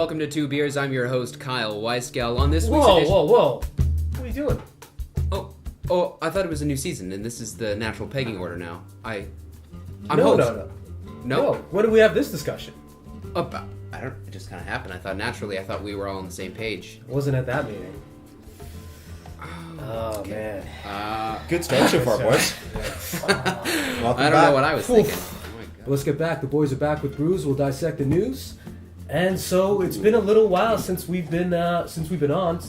welcome to Two Beers. I'm your host, Kyle Wyskiel. On this week's Whoa! edition... What are you doing? Oh, I thought it was a new season, and this is the natural pegging order now. I'm No. No? When did we have this discussion? It just kind of happened. I thought we were all on the same page. Wasn't at that meeting. Oh, man. Good start so far, boys. I don't know what I was thinking. Oh my God. Let's get back. The boys are back with brews. We'll dissect the news. And so it's been a little while since we've been on, since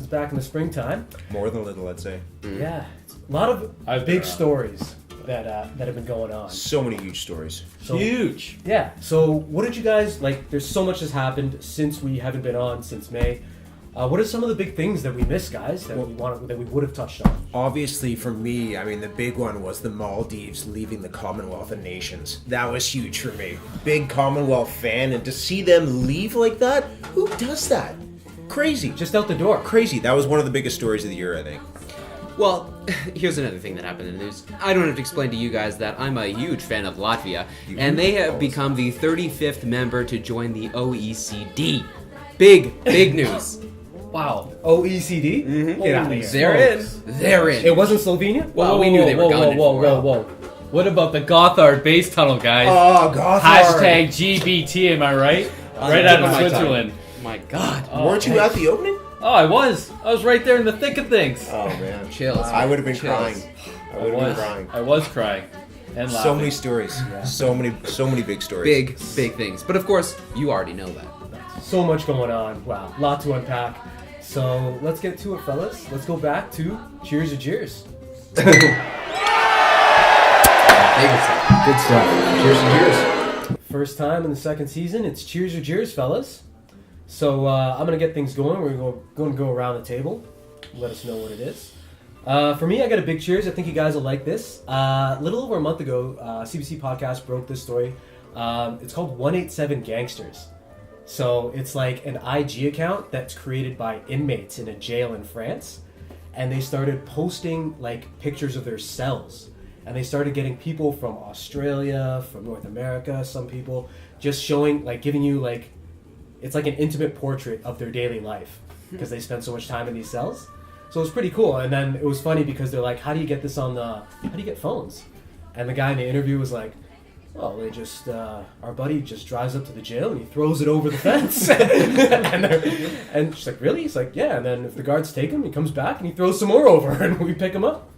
back in the springtime. More than a little, I'd say. Yeah, a lot of big stories that have been going on. So many huge stories. Huge. Yeah. So what did you guys like? There's so much has happened since we haven't been on since May. What are some of the big things that we missed, guys? That we would have touched on? Obviously, for me, I mean, the big one was the Maldives leaving the Commonwealth of Nations. That was huge for me. Big Commonwealth fan, and to see them leave like that, who does that? Crazy. Just out the door. Crazy. That was one of the biggest stories of the year, I think. Well, here's another thing that happened in the news. I don't have to explain to you guys that I'm a huge fan of Latvia, and they have become the 35th member to join the OECD. Big news. Wow. OECD? Mm-hmm. Get out of here. They're in. It wasn't Slovenia? Well, we knew they were gone. Whoa. What about the Gotthard base tunnel, guys? Oh, Gotthard. Hashtag GBT, am I right? Right out of Switzerland. My God. Weren't you at the opening? Oh, I was right there in the thick of things. Oh, man. Chills. I would have been Chills. crying. I would have been crying. I was crying. And laughing. So many stories. Yeah. So many big stories. Big things. But of course, you already know that. So much going on. Wow. A lot to unpack. So let's get to it, fellas. Let's go back to Cheers or Jeers. Good stuff. Cheers to cheers. First time in the second season, it's Cheers or Jeers, fellas. So I'm going to get things going. We're going to go around the table. Let us know what it is. For me, I got a big cheers. I think you guys will like this. A little over a month ago, CBC Podcast broke this story. It's called 187 Gangsters. So it's like an IG account that's created by inmates in a jail in France. And they started posting like pictures of their cells. And they started getting people from Australia, from North America, some people, just showing, like giving you like, it's like an intimate portrait of their daily life because they spend so much time in these cells. So it was pretty cool. And then it was funny because they're like, how do you get this on how do you get phones? And the guy in the interview was like, well, they just, our buddy just drives up to the jail and he throws it over the fence. and she's like, really? He's like, yeah. And then if the guards take him, he comes back and he throws some more over and we pick him up.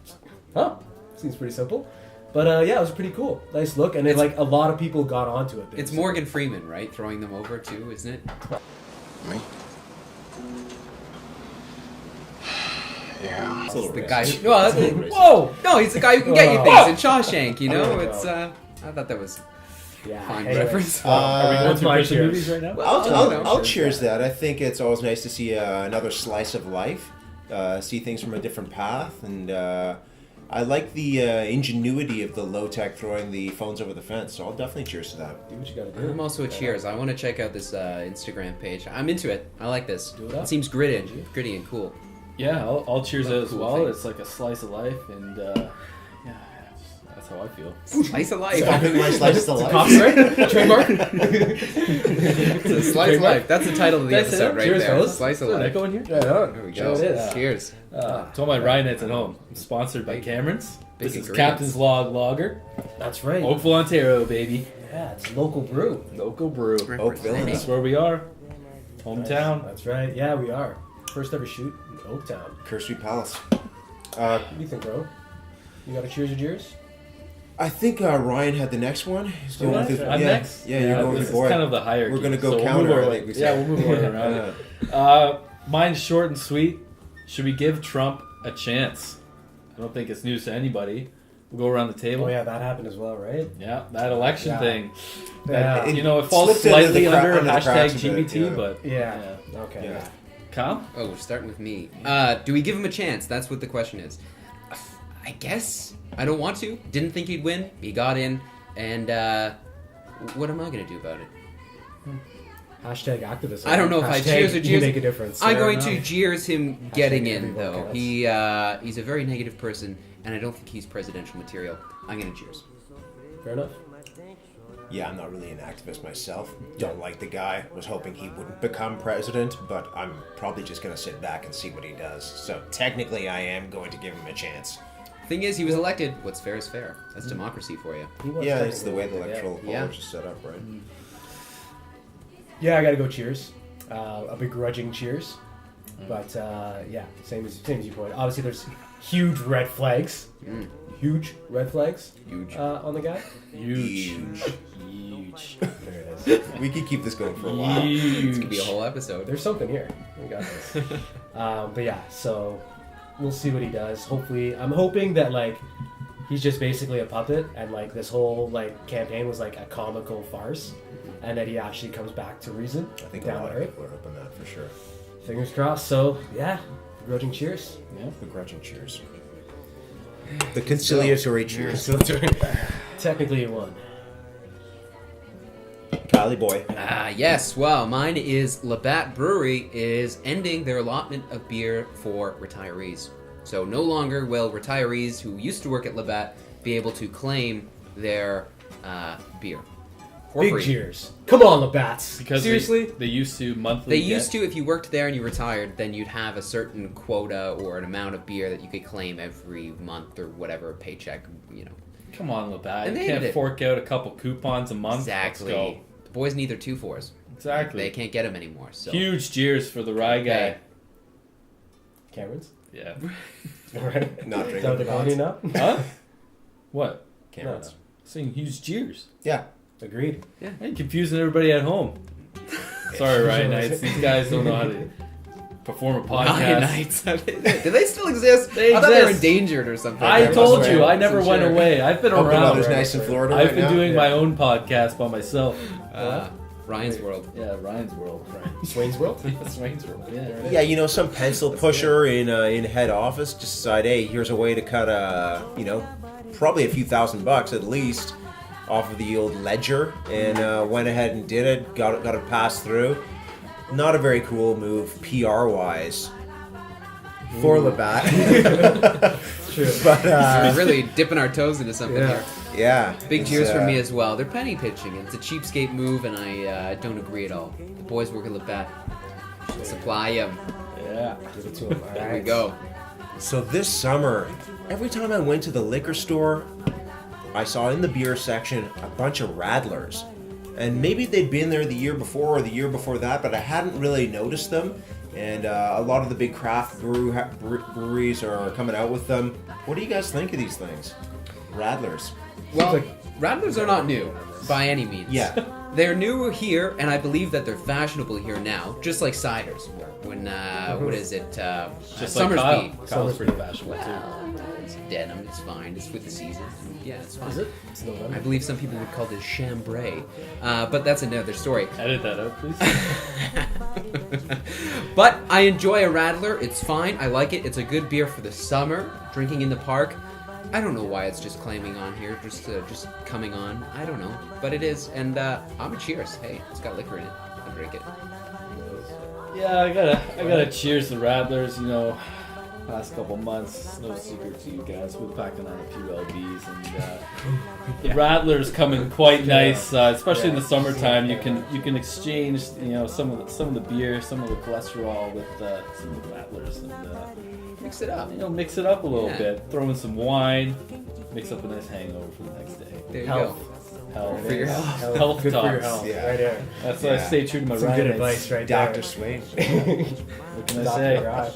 Huh? Seems pretty simple. But yeah, it was pretty cool. Nice look. And like a lot of people got onto it. It's Morgan Freeman, right? Throwing them over too, isn't it? Me? Yeah. It's a little The racist. guy. Well, whoa! No, he's the guy who can get you things in Shawshank. You know, it's. I thought that was Yeah. fine Anyway. reference. Are we going That's through my Christian cheers. movies right now? I'll cheers that. I think it's always nice to see another slice of life, see things from a different path, and I like the ingenuity of the low-tech throwing the phones over the fence, so I'll definitely cheers to that. Do what you gotta do. I'm also a cheers. I want to check out this Instagram page. I'm into it. I like this. Do it up. It seems gritty and cool. Yeah, I'll cheers it as Cool well. thing. It's like a slice of life, and yeah, that's how I feel. Slice of life. My slice of life. Copyright? Trademark? It's a slice of life. That's the title of the That's it. episode right Cheers, there. fellas. Slice of Is there an life. echo in here? Yeah, no. There we Sure go. it is. Cheers. To all my Ryanets at home, I'm sponsored by Cameron's. Big This is ingredients. Captain's Log Lager. That's right. Oakville, Ontario, baby. Yeah, it's local brew. Local brew. Oakville. That's where we are. Hometown. That's right. Yeah, we are. First ever shoot in Oaktown. Kerr Street Palace. What do you think, bro? You got a cheers or jeers? I think Ryan had the next one. He's going with his, I'm yeah, next. Yeah, you're going this with is your boy. kind of the hierarchy. We're gonna go we'll counter, move our- I think we yeah, said. we'll move order around it. Mine's short and sweet. Should we give Trump a chance? I don't think it's news to anybody. We'll go around the table. Oh yeah, that happened as well, right? Yeah, that election Yeah. thing. Yeah. It falls slipped into slightly the under under the hashtag cracks a bit, GBT, yeah. but Yeah. Okay. Yeah. Kyle? Oh, we're starting with me. Do we give him a chance? That's what the question is. I guess. I don't want to. Didn't think he'd win. He got in. And what am I going to do about it? Hashtag activism. I don't know if I Hashtag cheers or you jeers. make a difference. I'm Fair going enough. to jeers him getting Hashtag in, every vote though. counts. He's a very negative person, and I don't think he's presidential material. I'm going to cheers. Fair enough. Yeah, I'm not really an activist myself. Don't like the guy. Was hoping he wouldn't become president, but I'm probably just going to sit back and see what he does. So technically, I am going to give him a chance. Thing is, he was elected. What's fair is fair. That's democracy for you. He was Yeah, it's the technically way the elected, electoral Yeah. college is set up, right? Yeah, I gotta go Cheers. A begrudging Cheers. But yeah, same as you pointed. Obviously, there's huge red flags. Huge red flags. Huge. On the guy. Huge. There it is. We could keep this going for a while. This could be a whole episode. There's something here. We got this. But yeah, so we'll see what he does. Hopefully, I'm hoping that like he's just basically a puppet, and like this whole like campaign was like a comical farce, and that he actually comes back to reason. I think a down lot the of road. people are hoping that for sure. Fingers crossed. So yeah, begrudging Cheers. Yeah. Begrudging cheers. The conciliatory cheers. Technically, you won. Cali boy. Yes. Well, mine is Labatt Brewery is ending their allotment of beer for retirees. So no longer will retirees who used to work at Labatt be able to claim their beer for Big free. cheers. Come on, Labats. Because Seriously? they used to monthly. They used to, if you worked there and you retired, then you'd have a certain quota or an amount of beer that you could claim every month or whatever paycheck, you know. Come on, Labatt. And You they can't did it. fork out a couple coupons a month. Exactly. Let's go. The boys need their 2-4s. Exactly. They can't get them anymore. So Huge cheers for the rye guy. Okay. Cameron's. Yeah. All right. Not Is drinking. that what they're calling you now? Huh? What? Cameron's. Saying huge cheers. Yeah. Agreed. I'm confusing everybody at home. Sorry, Ryan Knights. These guys don't know how to perform a podcast. Ryan Knights. Do they still exist? They I thought they were exist. endangered or something. I Yeah, told that's you, right. I never went Sure. away. I've been Hope the around. weather's nice in Florida I've right been now. doing my own podcast by myself. Ryan's World. Yeah, Ryan's World. Swain's World. Swain's World. Yeah. Yeah, you know, some pencil pusher in head office just decide, hey, here's a way to cut probably a few $1,000 at least off of the old ledger, and went ahead and did it, got it passed through. Not a very cool move PR wise for Labatt. True. But We're really dipping our toes into something Yeah. here. yeah, Big it's, cheers for me as well. They're penny pitching. It's a cheapskate move, and I don't agree at all. The boys work at Labatt. Should supply them. Yeah. Give it to him. All There right. we go. So this summer, every time I went to the liquor store, I saw in the beer section a bunch of Radlers. And maybe they'd been there the year before or the year before that, but I hadn't really noticed them. And a lot of the big craft breweries are coming out with them. What do you guys think of these things? Radlers. Well, like- Rattlers are not new by any means. Yeah. They're new here, and I believe that they're fashionable here now, just like ciders were. When, what is it? Just like Summersby. Kyle. Kyle's pretty fashionable too. Well, it's denim, it's fine, it's with the season. Yeah, it's fine. Is it? It's November. I believe some people would call this chambray, but that's another story. Edit that out, please. But I enjoy a Rattler. It's fine. I like it. It's a good beer for the summer. Drinking in the park. I don't know why it's just claiming on here, just coming on. I don't know, but it is, and I'm a cheers. Hey, it's got liquor in it. I'll drink it. Yeah, I gotta cheers the Rattlers. You know, past couple months, no secret to you guys, we're packing on a few LBs, and the Rattlers coming quite nice, especially in the summertime. You can exchange, you know, some of the beer, some of the cholesterol with some of the Rattlers, and Mix it up. you know, mix it up a little Yeah. bit. Throw in some wine, mix up a nice hangover for the next day. There you Health. Health. For your health. Health Good for your talks. health. Yeah. Right there. That's why I Yeah. stay true to my Some good Ryan advice right Dr. there. Swain. What can I Dr. say? Rye.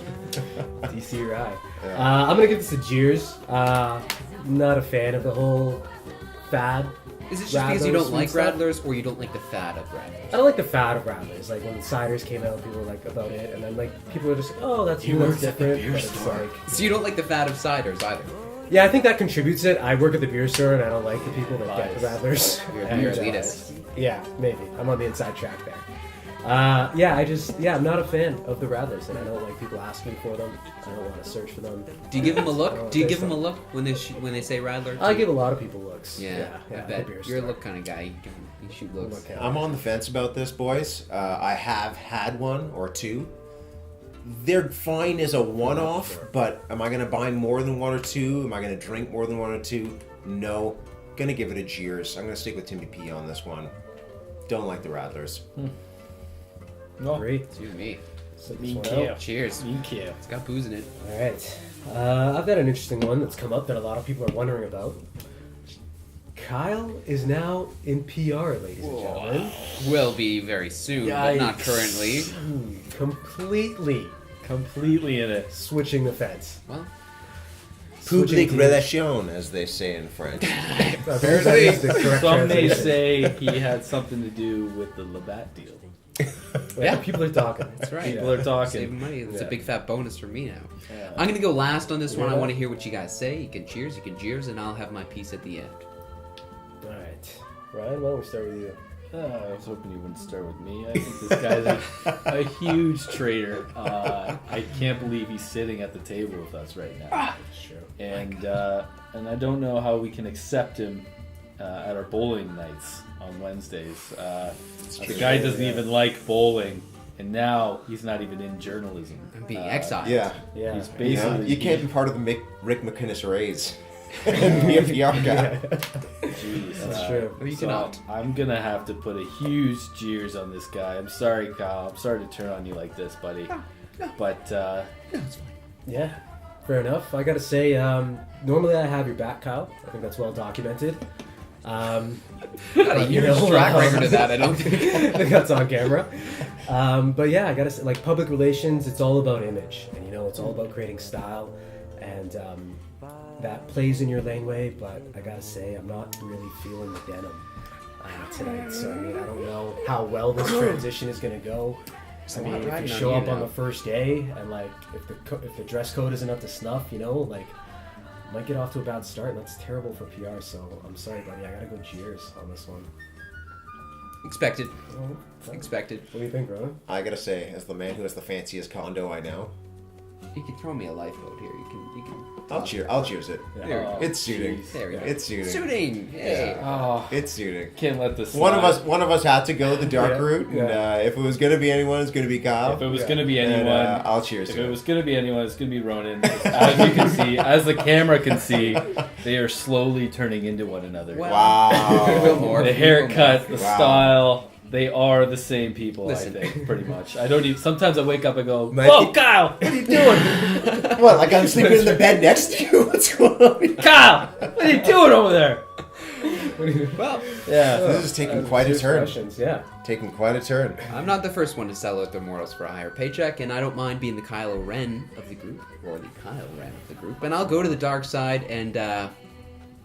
DC Rye. Yeah. I'm gonna give this a Jeers. Not a fan of the whole fad. Is it just because you Rattlers don't like and stuff. Rattlers, or you don't like the fad of Rattlers? I don't like the fad of Rattlers. Like when the ciders came out, people were like about it, and then like people were just like, oh, that's new, that's different. But it's like, So you don't like the fad of ciders either. yeah, I think that contributes it. I work at the beer store, and I don't like the people that get the Rattlers. You're a And, beer elitist. Yeah, maybe. I'm on the inside track there. I'm not a fan of the Rattlers, and I don't like people asking for them. I don't want to search for them. Do you give them a I look? don't Do you think give them a so. look when they say Rattler? I give a lot of people looks. Yeah, I at bet the beer you're a store. look kind of guy. You shoot looks. Look at I'm on the fence about this, boys. I have had one or two. They're fine as a one-off, but am I going to buy more than one or two? Am I going to drink more than one or two? No. Gonna give it a Jeers. I'm gonna stick with Timmy P on this one. Don't like the Rattlers. No. Great. Excuse me. Sit this Me one too. out. Cheers. Me too. It's got booze in it. All right. I've got an interesting one that's come up that a lot of people are wondering about. Kyle is now in PR, ladies and gentlemen. Will be very soon, but not currently. Completely In it. switching the fence. Well, Public Switching relation, as they say in French. That is the correct Some may translation. say he had something to do with the Labatt deal. Yeah, people are talking. that's right. People are talking. Saving money. That's a Yeah. big fat bonus for me now. Yeah. I'm gonna go last on this one. I Yeah. want to hear what you guys say. You can cheers, you can jeers, and I'll have my piece at the end. All right. Ryan, why don't we start with you? I was hoping you wouldn't start with me. I think this guy's a huge traitor. I can't believe he's sitting at the table with us right now. Sure. And I don't know how we can accept him at our bowling nights on Wednesdays. The guy doesn't even like bowling, and now he's not even in journalism. I'm being exiled. Yeah. Yeah. He's You, know, basically you can't be part of the Rick McInnes Rays and be a PR guy. Jeez, That's true. Or you so cannot. I'm gonna have to put a huge jeers on this guy. I'm sorry, Kyle. I'm sorry to turn on you like this, buddy. But Yeah, fair enough. I gotta say, normally I have your back, Kyle. I think that's well documented. Got a you huge know, track record of that. I don't think. I think that's on camera. But yeah, I gotta say, like, public relations, it's all about image, and it's all about creating style, and that plays in your laneway. But I gotta say, I'm not really feeling the denim tonight. So I mean, I don't know how well this transition is gonna go. I mean, if riding you on show you up on now. the first day, and like, if the dress code isn't up to snuff, like, might get off to a bad start, and that's terrible for PR. So I'm sorry, buddy. I gotta go Jeers on this one. Expected. What Expected. do you think, Ronan? I gotta say, as the man who has the fanciest condo I know, You can throw me a lifeboat here. You can. I'll cheers it. Yeah. There we go. It's suiting. jeez. There we go. It's suiting. Shooting. Hey. Oh, It's suiting. can't let this. One slide. of us had to go the dark Yeah, route, and yeah. if it was gonna be anyone, it's gonna be Kyle. If it was Yeah. gonna be And, anyone, I'll cheers if to it it. was gonna be anyone, it's gonna be Ronan. As you can see, as the camera can see, they are slowly turning into one another. We will Wow. more. The We will haircut, more. the Wow. style, they are the same people. Listen. I think pretty much. I don't even. Sometimes I wake up and go, Might "Whoa, be- Kyle, what are you doing? What? Like I'm sleeping in the bed next to you? What's going on? Kyle, what are you doing over there?" Well, Yeah. This is taking quite a Jeers turn. questions, yeah. Taking quite a turn. I'm not the first one to sell out their morals for a higher paycheck, and I don't mind being the Kylo Ren of the group, or the Kyle Ren of the group. And I'll go to the dark side and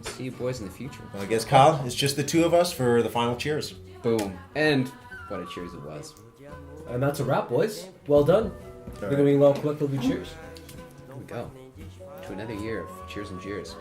see you boys in the future. Well, I guess Kyle, it's just the two of us for the final cheers. Boom. And what a cheers it was. And that's a wrap, boys. Well done. I think we can all collectively cheers. Here we go. To another year of cheers and jeers.